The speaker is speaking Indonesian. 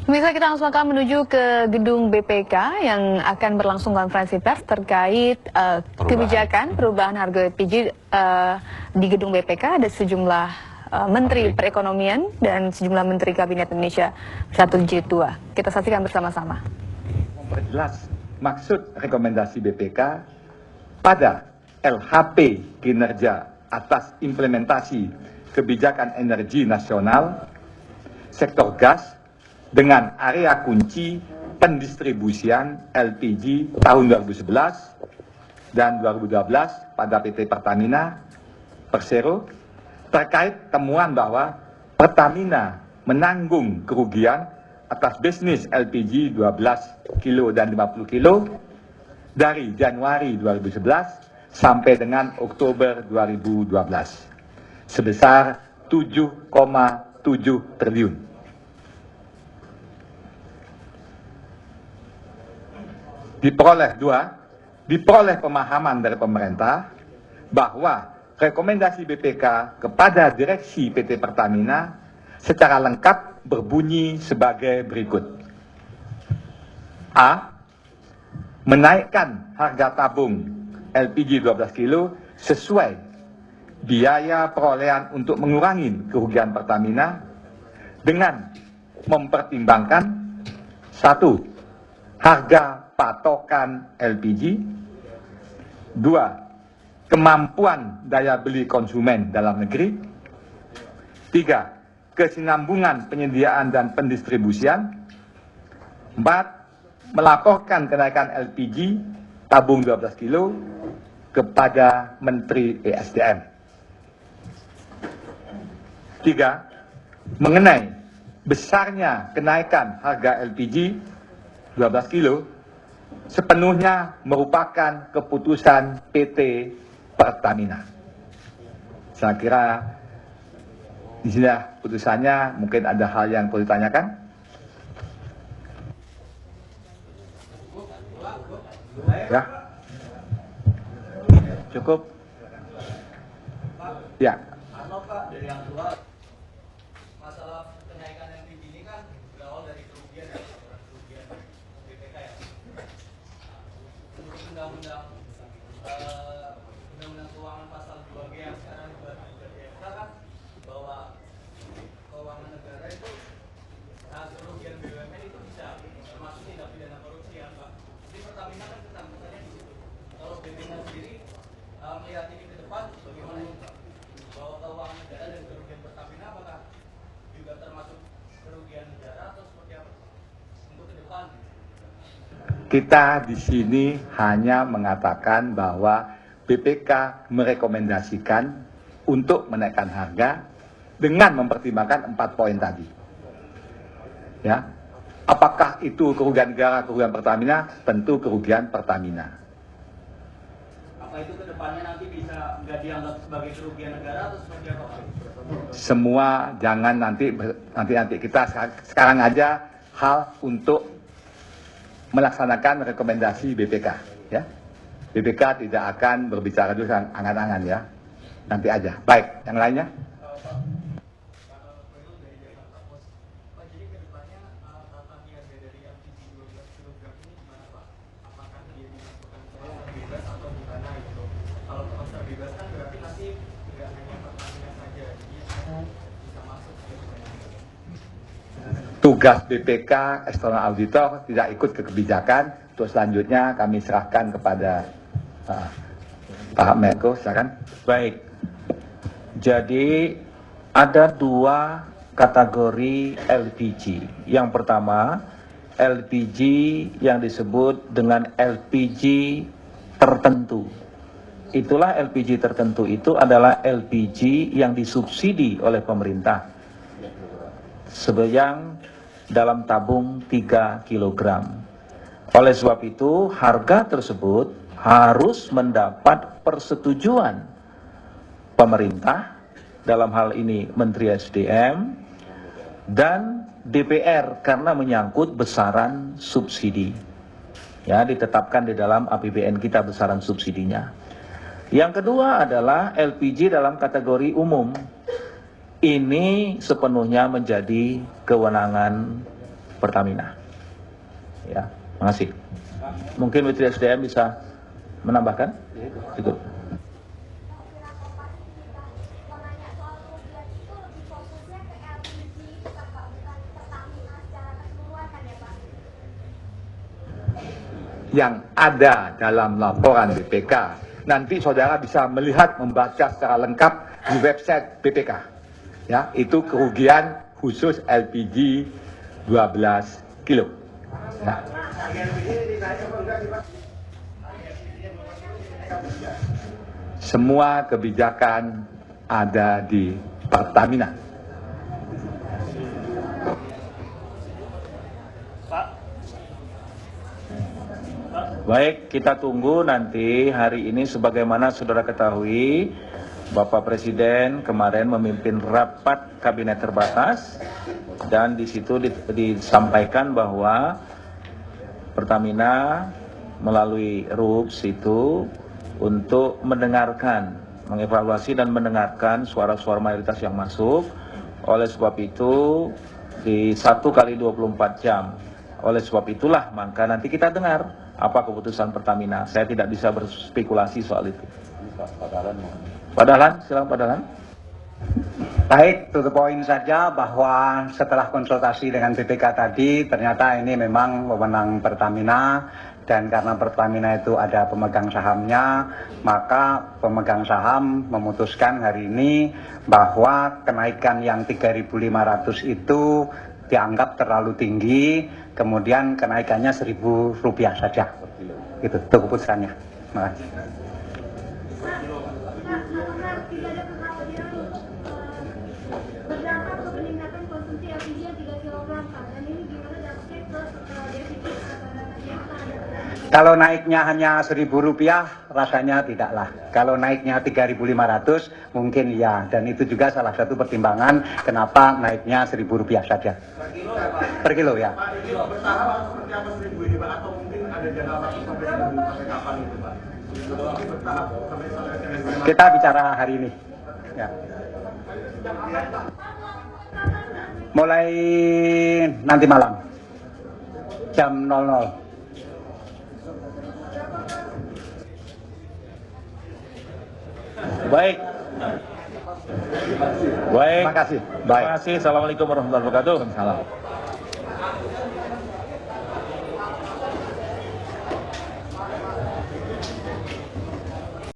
Pemirsa, kita langsung akan menuju ke gedung BPK yang akan berlangsung konferensi pers terkait kebijakan perubahan harga LPG di gedung BPK. Ada sejumlah menteri perekonomian dan sejumlah menteri kabinet Indonesia Bersatu Jilid 2. Kita saksikan bersama-sama. Memperjelas maksud rekomendasi BPK pada LHP kinerja atas implementasi kebijakan energi nasional sektor gas dengan area kunci pendistribusian LPG tahun 2011 dan 2012 pada PT Pertamina Persero terkait temuan bahwa Pertamina menanggung kerugian atas bisnis LPG 12 kilo dan 50 kilo dari Januari 2011 sampai dengan Oktober 2012 sebesar 7,7 triliun. Diperoleh pemahaman dari pemerintah bahwa rekomendasi BPK kepada direksi PT Pertamina secara lengkap berbunyi sebagai berikut. A. Menaikkan harga tabung LPG 12 kilo sesuai biaya perolehan untuk mengurangi kerugian Pertamina dengan mempertimbangkan 1. Harga patokan LPG. 2. Kemampuan daya beli konsumen dalam negeri. 3. Kesinambungan penyediaan dan pendistribusian. 4. Melaporkan kenaikan LPG tabung 12 kilo kepada Menteri ESDM. 3. Mengenai besarnya kenaikan harga LPG 12 kilo sepenuhnya merupakan keputusan PT Pertamina. Saya kira di sini putusannya, mungkin ada hal yang perlu ditanyakan. Ya, cukup. Ya. Dari yang kedua, masalah kenaikan LPG ini kan berawal dari kerugian BPK ya. Menurut undang-undang keuangan pasal 2G yang sekarang dibuat di MK kan bahwa keuangan negara itu kerugian BUMN itu bisa termasuk tindak pidana korupsi ya Pak. Di Pertamina kan ketakutannya di situ. Kalau BPK sendiri melihat ini ke depan bagaimana ini Pak? Bahwa keuangan negara dan kerugian Pertamina apakah juga termasuk kerugian negara atau seperti apa untuk ke depan? Kita di sini hanya mengatakan bahwa BPK merekomendasikan untuk menaikkan harga dengan mempertimbangkan 4 poin tadi. Ya, apakah itu kerugian negara, kerugian Pertamina? Tentu kerugian Pertamina. Apa itu ke depannya nanti bisa nggak dianggap sebagai kerugian negara atau seperti apa Pak? Semua jangan nanti kita sekarang aja hal untuk melaksanakan rekomendasi BPK, ya. BPK tidak akan berbicara dulu dengan angan-angan, ya. Nanti aja. Baik, yang lainnya. Tugas BPK, external auditor, tidak ikut ke kebijakan. Untuk selanjutnya kami serahkan kepada Pak Menko, silakan. Baik, jadi ada 2 kategori LPG. Yang pertama, LPG yang disebut dengan LPG tertentu. Itulah LPG tertentu itu adalah LPG yang disubsidi oleh pemerintah sebanyak dalam tabung 3 kg. Oleh sebab itu, harga tersebut harus mendapat persetujuan pemerintah, dalam hal ini Menteri SDM, dan DPR karena menyangkut besaran subsidi. Ya, ditetapkan di dalam APBN kita besaran subsidinya. Yang kedua adalah LPG dalam kategori umum. Ini sepenuhnya menjadi kewenangan Pertamina. Ya, makasih. Mungkin Menteri SDM bisa menambahkan? Ikut. Yang ada dalam laporan BPK, nanti saudara bisa melihat, membaca secara lengkap di website BPK. Ya, itu kerugian khusus LPG 12 kilo. Ya. Semua kebijakan ada di Pertamina. Baik, kita tunggu nanti hari ini sebagaimana saudara ketahui, Bapak Presiden kemarin memimpin rapat kabinet terbatas dan di situ disampaikan bahwa Pertamina melalui RUPS itu untuk mendengarkan, mengevaluasi dan mendengarkan suara-suara mayoritas yang masuk. Oleh sebab itu di 1 kali 24 jam. Oleh sebab itulah maka nanti kita dengar apa keputusan Pertamina. Saya tidak bisa berspekulasi soal itu. Pak Dahlan, silakan Pak Dahlan. Baik, to the point saja bahwa setelah konsultasi dengan BPK tadi, ternyata ini memang wewenang Pertamina, dan karena Pertamina itu ada pemegang sahamnya, maka pemegang saham memutuskan hari ini bahwa kenaikan yang 3.500 itu dianggap terlalu tinggi, kemudian kenaikannya Rp1.000 saja. Itu keputusannya. Terima kasih. Berdampak ke peningkatan konsumsi LPG yang 3 kg, Pak. Dan ini gimana dampaknya ke defisit Kalau naiknya hanya Rp1.000, rasanya tidaklah. Kalau naiknya 3.500, mungkin ya. Dan itu juga salah satu pertimbangan kenapa naiknya Rp1.000 saja. Per kilo ya. Kita bicara hari ini. Ya. Mulai nanti malam jam 00. Baik. Baik. Terima kasih. Terima kasih. Assalamualaikum warahmatullahi wabarakatuh. Salam.